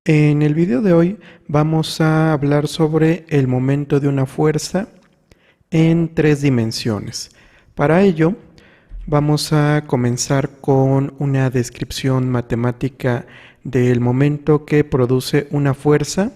En el video de hoy vamos a hablar sobre el momento de una fuerza en 3 dimensiones. Para ello vamos a comenzar con una descripción matemática del momento que produce una fuerza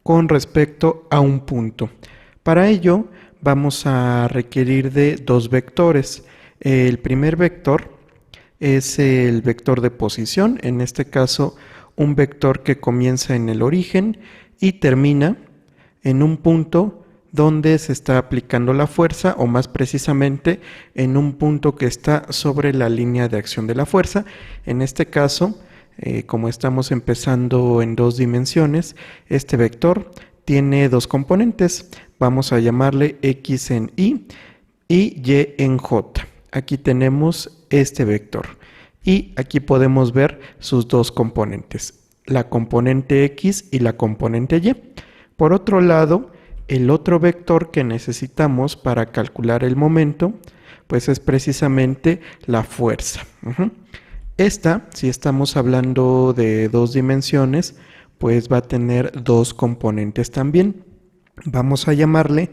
con respecto a un punto. Para ello vamos a requerir de 2 vectores. El primer vector es el vector de posición, en este caso un vector que comienza en el origen y termina en un punto donde se está aplicando la fuerza, o más precisamente en un punto que está sobre la línea de acción de la fuerza. En este caso, como estamos empezando en 2 dimensiones, este vector tiene 2 componentes. Vamos a llamarle X en Y y Y en J. Aquí tenemos este vector. Y aquí podemos ver sus 2 componentes, la componente X y la componente Y. Por otro lado, el otro vector que necesitamos para calcular el momento, pues es precisamente la fuerza. Esta, si estamos hablando de 2 dimensiones, pues va a tener 2 componentes también. Vamos a llamarle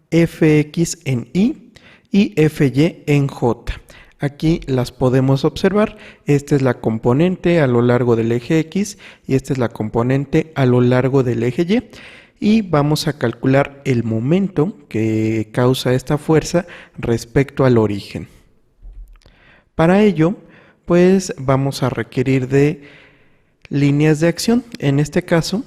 Fx en Y y Fy en J. Aquí las podemos observar. Esta es la componente a lo largo del eje X y esta es la componente a lo largo del eje Y. Y vamos a calcular el momento que causa esta fuerza respecto al origen. Para ello, pues vamos a requerir de líneas de acción. En este caso,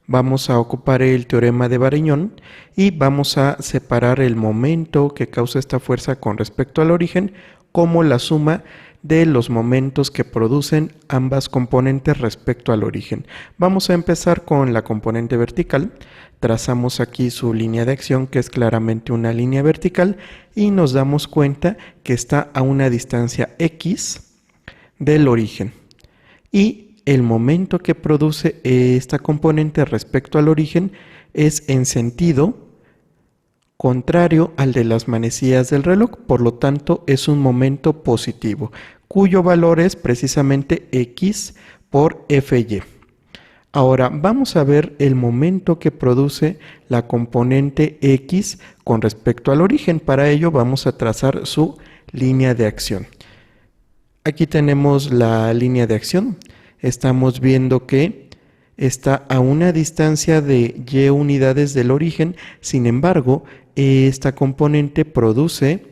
vamos a ocupar el teorema de Varignon y vamos a separar el momento que causa esta fuerza con respecto al origen como la suma de los momentos que producen ambas componentes respecto al origen. Vamos a empezar con la componente vertical. Trazamos aquí su línea de acción, que es claramente una línea vertical, y nos damos cuenta que está a una distancia X del origen. Y el momento que produce esta componente respecto al origen es en sentido contrario al de las manecillas del reloj, por lo tanto es un momento positivo, cuyo valor es precisamente X por Fy. Ahora vamos a ver el momento que produce la componente X con respecto al origen. Para ello vamos a trazar su línea de acción. Aquí tenemos la línea de acción. Estamos viendo que está a una distancia de y unidades del origen. Sin embargo, esta componente produce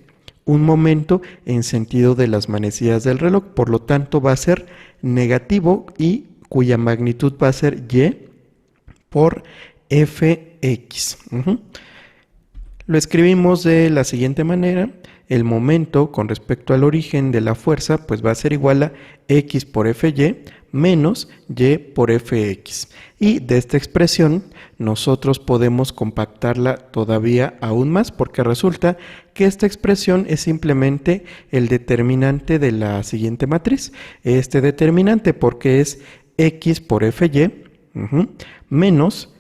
un momento en sentido de las manecillas del reloj, por lo tanto va a ser negativo y cuya magnitud va a ser y por Fx. Lo escribimos de la siguiente manera. El momento con respecto al origen de la fuerza pues va a ser igual a X por Fy menos Y por Fx. Y de esta expresión nosotros podemos compactarla todavía aún más, porque resulta que esta expresión es simplemente el determinante de la siguiente matriz. Este determinante, porque es X por Fy menos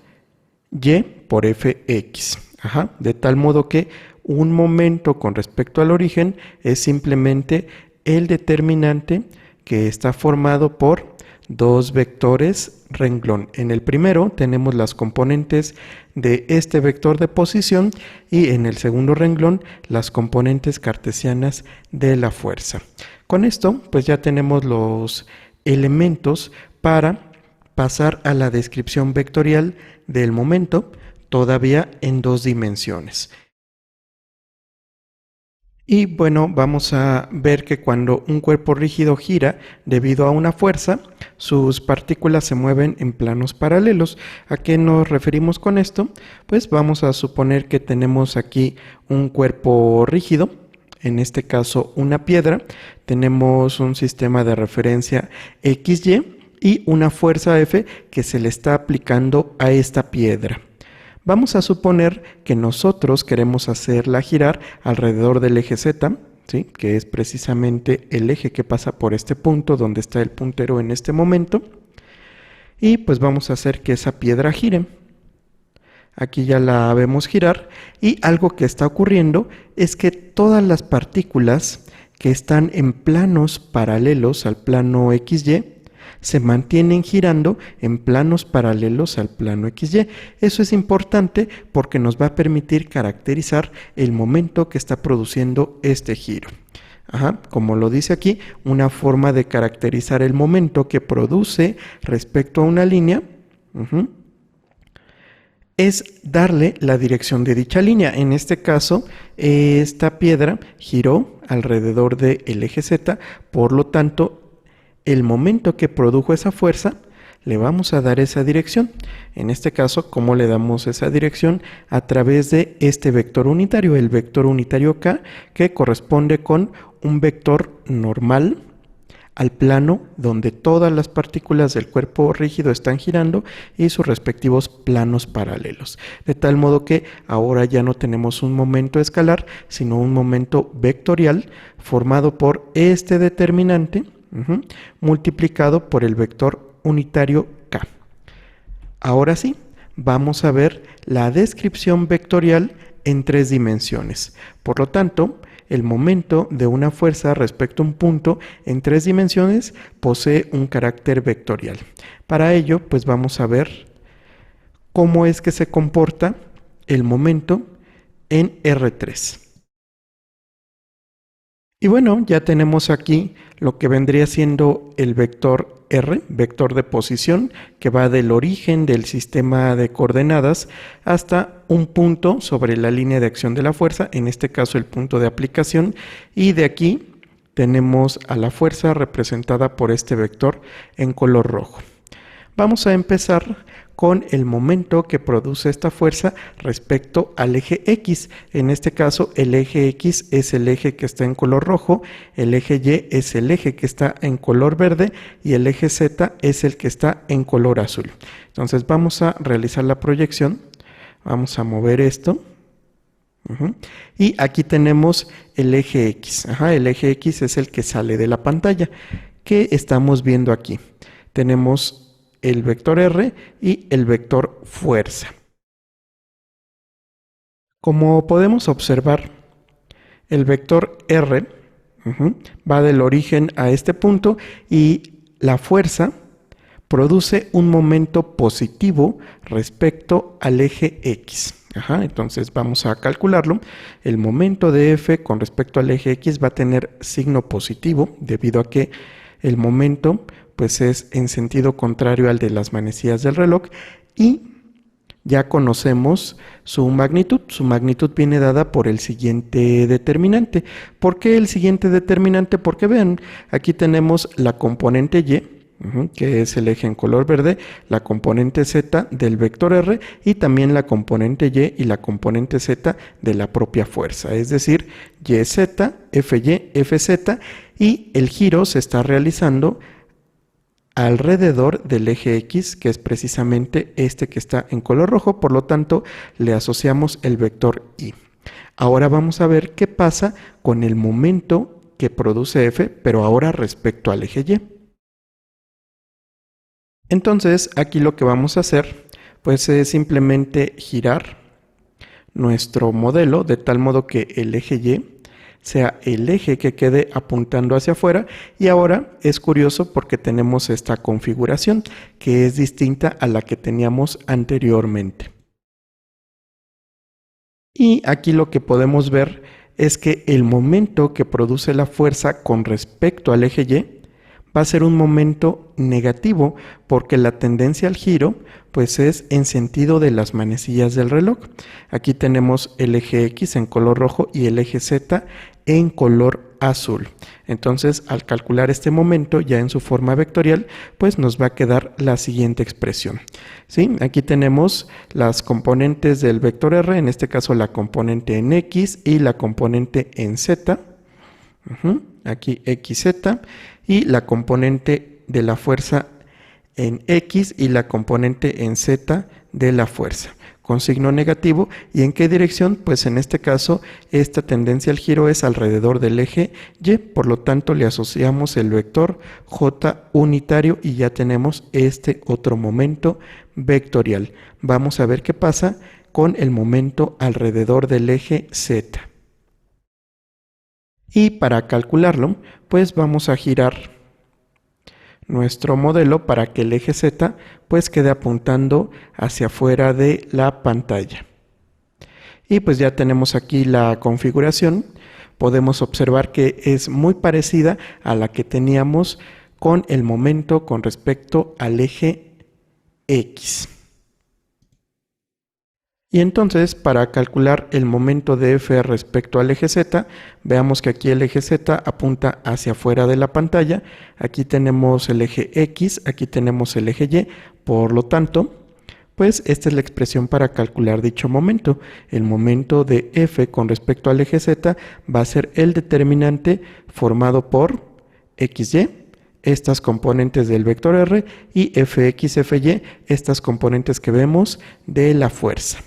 Y por Fx. De tal modo que un momento con respecto al origen es simplemente el determinante que está formado por 2 vectores renglón. En el primero tenemos las componentes de este vector de posición y en el segundo renglón las componentes cartesianas de la fuerza. Con esto pues ya tenemos los elementos para pasar a la descripción vectorial del momento, todavía en 2 dimensiones. Y bueno, vamos a ver que cuando un cuerpo rígido gira debido a una fuerza, sus partículas se mueven en planos paralelos. ¿A qué nos referimos con esto? Pues vamos a suponer que tenemos aquí un cuerpo rígido, en este caso una piedra. Tenemos un sistema de referencia XY y una fuerza F que se le está aplicando a esta piedra. Vamos a suponer que nosotros queremos hacerla girar alrededor del eje Z, ¿sí? Que es precisamente el eje que pasa por este punto donde está el puntero en este momento. Y pues vamos a hacer que esa piedra gire. Aquí ya la vemos girar y algo que está ocurriendo es que todas las partículas que están en planos paralelos al plano XY se mantienen girando en planos paralelos al plano XY. Eso es importante porque nos va a permitir caracterizar el momento que está produciendo este giro. Como lo dice aquí, una forma de caracterizar el momento que produce respecto a una línea es darle la dirección de dicha línea. En este caso, esta piedra giró alrededor del eje Z, por lo tanto, el momento que produjo esa fuerza, le vamos a dar esa dirección. En este caso, ¿cómo le damos esa dirección? A través de este vector unitario, el vector unitario K, que corresponde con un vector normal al plano donde todas las partículas del cuerpo rígido están girando y sus respectivos planos paralelos. De tal modo que ahora ya no tenemos un momento escalar, sino un momento vectorial formado por este determinante multiplicado por el vector unitario K. Ahora sí, vamos a ver la descripción vectorial en 3 dimensiones. Por lo tanto, el momento de una fuerza respecto a un punto en 3 dimensiones posee un carácter vectorial. Para ello, pues vamos a ver cómo es que se comporta el momento en R3. Y bueno, ya tenemos aquí lo que vendría siendo el vector R, vector de posición, que va del origen del sistema de coordenadas hasta un punto sobre la línea de acción de la fuerza, en este caso el punto de aplicación, y de aquí tenemos a la fuerza representada por este vector en color rojo. Vamos a empezar con el momento que produce esta fuerza respecto al eje X. En este caso, el eje X es el eje que está en color rojo, el eje Y es el eje que está en color verde y el eje Z es el que está en color azul. Entonces vamos a realizar la proyección. Vamos a mover esto. Y aquí tenemos el eje X. El eje X es el que sale de la pantalla. ¿Qué estamos viendo aquí? Tenemos el vector R y el vector fuerza. Como podemos observar, el vector R va del origen a este punto y la fuerza produce un momento positivo respecto al eje X. Entonces vamos a calcularlo. El momento de F con respecto al eje X va a tener signo positivo debido a que el momento pues es en sentido contrario al de las manecillas del reloj y ya conocemos su magnitud. Su magnitud viene dada por el siguiente determinante. ¿Por qué el siguiente determinante? Porque vean, aquí tenemos la componente Y, que es el eje en color verde, la componente Z del vector R y también la componente Y y la componente Z de la propia fuerza, es decir, YZ, FY, FZ, y el giro se está realizando alrededor del eje X, que es precisamente este que está en color rojo, por lo tanto le asociamos el vector Y. Ahora vamos a ver qué pasa con el momento que produce F, pero ahora respecto al eje Y. Entonces aquí lo que vamos a hacer pues es simplemente girar nuestro modelo de tal modo que el eje Y sea el eje que quede apuntando hacia afuera y ahora es curioso porque tenemos esta configuración que es distinta a la que teníamos anteriormente. Y aquí lo que podemos ver es que el momento que produce la fuerza con respecto al eje Y va a ser un momento negativo porque la tendencia al giro pues es en sentido de las manecillas del reloj. Aquí tenemos el eje X en color rojo y el eje Z en color azul. Entonces, al calcular este momento ya en su forma vectorial, pues nos va a quedar la siguiente expresión. ¿Sí? Aquí tenemos las componentes del vector R, en este caso la componente en X y la componente en Z. Aquí XZ y la componente de la fuerza en X y la componente en Z de la fuerza con signo negativo. ¿Y en qué dirección? Pues en este caso esta tendencia al giro es alrededor del eje Y, por lo tanto le asociamos el vector J unitario y ya tenemos este otro momento vectorial. Vamos a ver qué pasa con el momento alrededor del eje Z. Y para calcularlo, pues vamos a girar nuestro modelo para que el eje Z pues quede apuntando hacia afuera de la pantalla. Y pues ya tenemos aquí la configuración. Podemos observar que es muy parecida a la que teníamos con el momento con respecto al eje X. Y entonces, para calcular el momento de F respecto al eje Z, veamos que aquí el eje Z apunta hacia afuera de la pantalla. Aquí tenemos el eje X, aquí tenemos el eje Y. Por lo tanto, pues esta es la expresión para calcular dicho momento. El momento de F con respecto al eje Z va a ser el determinante formado por XY, estas componentes del vector R, y Fx, Fy, estas componentes que vemos de la fuerza.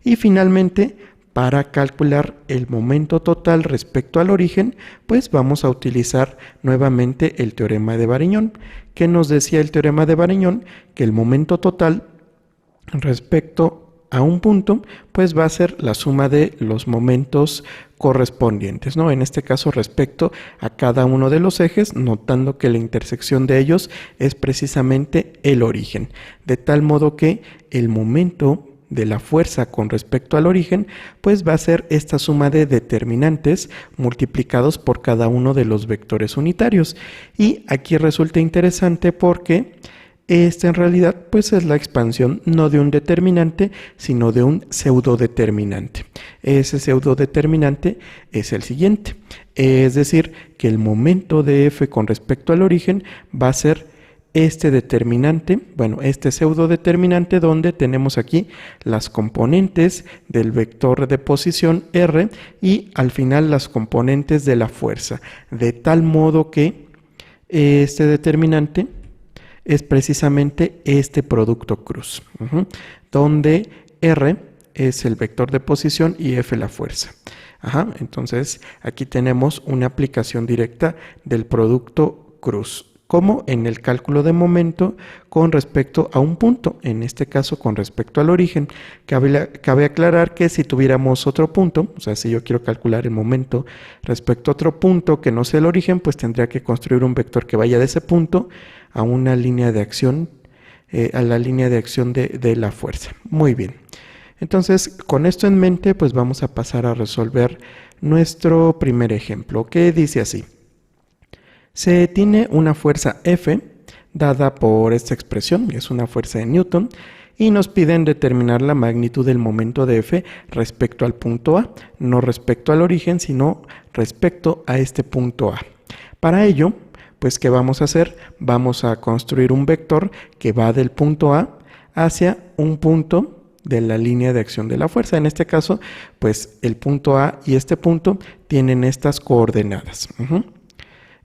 Y finalmente, para calcular el momento total respecto al origen, pues vamos a utilizar nuevamente el teorema de Variñón. ¿Qué nos decía el teorema de Variñón? Que el momento total respecto a un punto, pues va a ser la suma de los momentos correspondientes, ¿no? En este caso respecto a cada uno de los ejes, notando que la intersección de ellos es precisamente el origen, de tal modo que el momento de la fuerza con respecto al origen, pues va a ser esta suma de determinantes multiplicados por cada uno de los vectores unitarios. Y aquí resulta interesante porque esta en realidad pues es la expansión no de un determinante, sino de un pseudodeterminante. Ese pseudodeterminante es el siguiente, es decir, que el momento de F con respecto al origen va a ser este determinante, bueno, este pseudodeterminante donde tenemos aquí las componentes del vector de posición R y al final las componentes de la fuerza, de tal modo que este determinante es precisamente este producto cruz, donde R es el vector de posición y F la fuerza. Entonces aquí tenemos una aplicación directa del producto cruz, como en el cálculo de momento con respecto a un punto, en este caso con respecto al origen. Cabe aclarar que si tuviéramos otro punto, o sea, si yo quiero calcular el momento respecto a otro punto que no sea el origen, pues tendría que construir un vector que vaya de ese punto a una línea de acción, a la línea de acción de la fuerza. Muy bien. Entonces, con esto en mente, pues vamos a pasar a resolver nuestro primer ejemplo, que dice así. Se tiene una fuerza F dada por esta expresión, es una fuerza de Newton, y nos piden determinar la magnitud del momento de F respecto al punto A, no respecto al origen, sino respecto a este punto A. Para ello, pues, ¿qué vamos a hacer? Vamos a construir un vector que va del punto A hacia un punto de la línea de acción de la fuerza. En este caso, pues el punto A y este punto tienen estas coordenadas.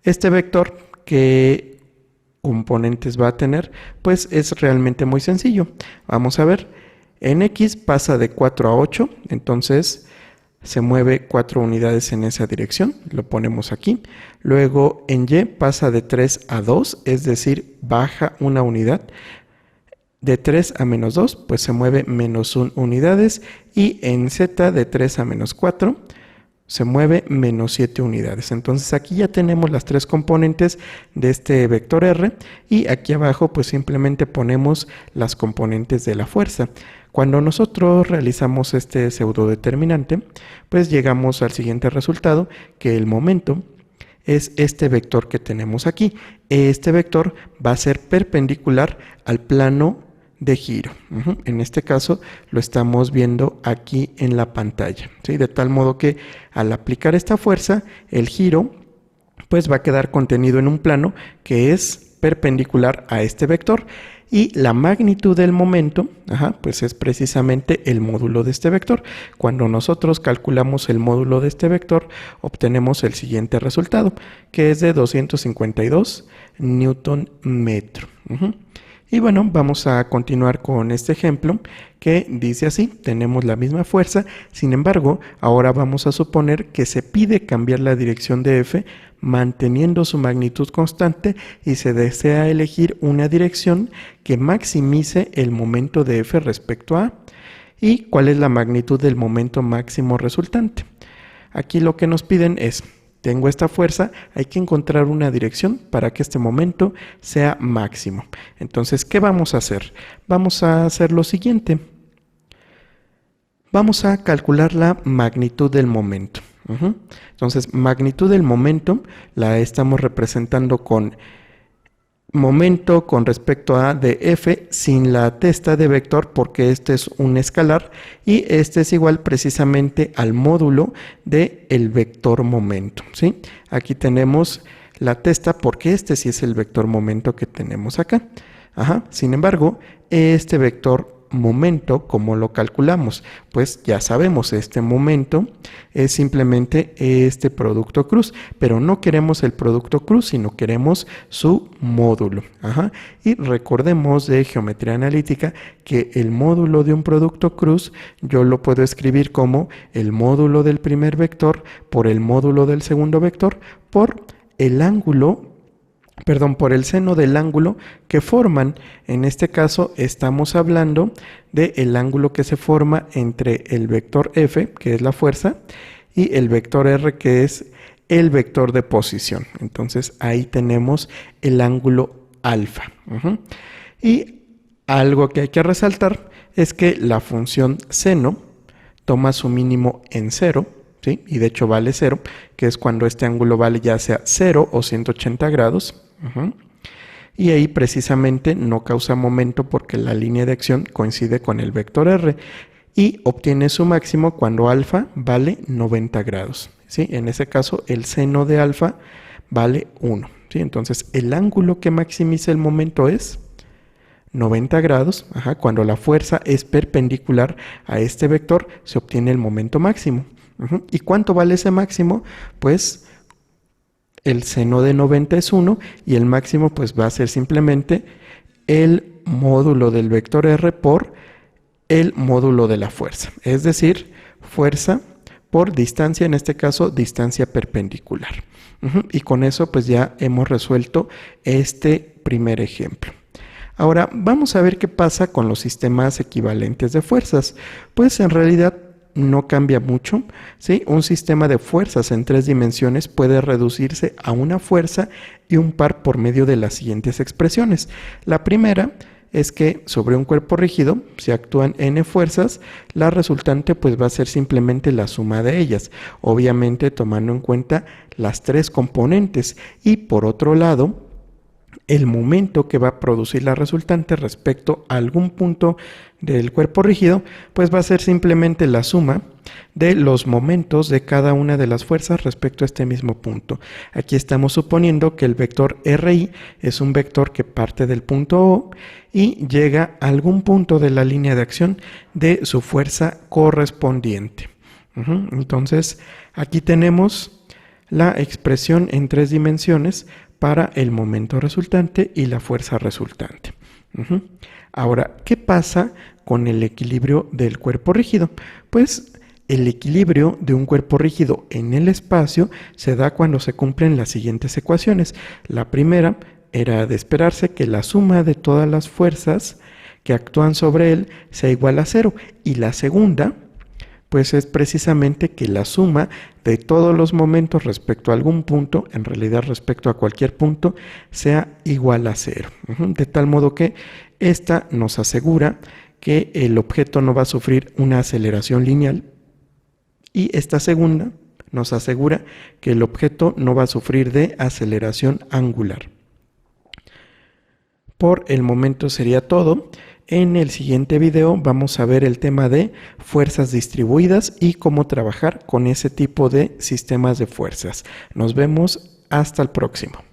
Este vector, ¿qué componentes va a tener? Pues es realmente muy sencillo. Vamos a ver, en X pasa de 4 a 8, entonces se mueve 4 unidades en esa dirección, lo ponemos aquí. Luego en Y pasa de 3 a 2, es decir, baja una unidad. De 3 a menos 2, pues se mueve menos 1 unidades. Y en Z de 3 a menos 4, se mueve menos 7 unidades. Entonces aquí ya tenemos las tres componentes de este vector R y aquí abajo pues simplemente ponemos las componentes de la fuerza. Cuando nosotros realizamos este pseudodeterminante, pues llegamos al siguiente resultado, que el momento es este vector que tenemos aquí. Este vector va a ser perpendicular al plano de giro. En este caso lo estamos viendo aquí en la pantalla, ¿sí? De tal modo que al aplicar esta fuerza, el giro pues va a quedar contenido en un plano que es perpendicular a este vector. Y la magnitud del momento, pues es precisamente el módulo de este vector. Cuando nosotros calculamos el módulo de este vector, obtenemos el siguiente resultado, que es de 252 Newton metro. Y bueno, vamos a continuar con este ejemplo que dice así, tenemos la misma fuerza, sin embargo, ahora vamos a suponer que se pide cambiar la dirección de F manteniendo su magnitud constante y se desea elegir una dirección que maximice el momento de F respecto a A. ¿Y cuál es la magnitud del momento máximo resultante? Aquí lo que nos piden es tengo esta fuerza, hay que encontrar una dirección para que este momento sea máximo. Entonces, ¿qué vamos a hacer? Vamos a hacer lo siguiente. Vamos a calcular la magnitud del momento. Entonces, magnitud del momento la estamos representando con momento con respecto a de f sin la testa de vector, porque este es un escalar y este es igual precisamente al módulo del vector momento, ¿sí? Aquí tenemos la testa porque este sí es el vector momento que tenemos acá. Sin embargo, este vector momento, ¿cómo lo calculamos? Pues ya sabemos, este momento es simplemente este producto cruz, pero no queremos el producto cruz, sino queremos su módulo. Y recordemos de geometría analítica que el módulo de un producto cruz yo lo puedo escribir como el módulo del primer vector por el módulo del segundo vector por el ángulo, por el seno del ángulo que forman. En este caso estamos hablando del ángulo que se forma entre el vector F, que es la fuerza, y el vector R, que es el vector de posición. Entonces ahí tenemos el ángulo alfa. Y algo que hay que resaltar es que la función seno toma su mínimo en 0, ¿sí? Y de hecho vale 0, que es cuando este ángulo vale ya sea 0 o 180 grados. Y ahí precisamente no causa momento porque la línea de acción coincide con el vector R y obtiene su máximo cuando alfa vale 90 grados. ¿Sí? En ese caso el seno de alfa vale 1. ¿Sí? Entonces el ángulo que maximiza el momento es 90 grados. Cuando la fuerza es perpendicular a este vector se obtiene el momento máximo. ¿Y cuánto vale ese máximo? Pues el seno de 90 es 1 y el máximo pues va a ser simplemente el módulo del vector R por el módulo de la fuerza. Es decir, fuerza por distancia, en este caso distancia perpendicular. Y con eso pues ya hemos resuelto este primer ejemplo. Ahora vamos a ver qué pasa con los sistemas equivalentes de fuerzas. Pues en realidad no cambia mucho, ¿sí? Un sistema de fuerzas en 3 dimensiones puede reducirse a una fuerza y un par por medio de las siguientes expresiones. La primera es que sobre un cuerpo rígido, si actúan n fuerzas, la resultante pues va a ser simplemente la suma de ellas, obviamente tomando en cuenta las 3 componentes. Y por otro lado, el momento que va a producir la resultante respecto a algún punto del cuerpo rígido, pues va a ser simplemente la suma de los momentos de cada una de las fuerzas respecto a este mismo punto. Aquí estamos suponiendo que el vector RI es un vector que parte del punto O y llega a algún punto de la línea de acción de su fuerza correspondiente. Entonces, aquí tenemos la expresión en 3 dimensiones para el momento resultante y la fuerza resultante. Ahora, ¿qué pasa con el equilibrio del cuerpo rígido? Pues el equilibrio de un cuerpo rígido en el espacio se da cuando se cumplen las siguientes ecuaciones. La primera era de esperarse que la suma de todas las fuerzas que actúan sobre él sea igual a 0. Y la segunda, pues es precisamente que la suma de todos los momentos respecto a algún punto, en realidad respecto a cualquier punto, sea igual a 0. De tal modo que esta nos asegura que el objeto no va a sufrir una aceleración lineal y esta segunda nos asegura que el objeto no va a sufrir de aceleración angular. Por el momento sería todo. En el siguiente video vamos a ver el tema de fuerzas distribuidas y cómo trabajar con ese tipo de sistemas de fuerzas. Nos vemos hasta el próximo.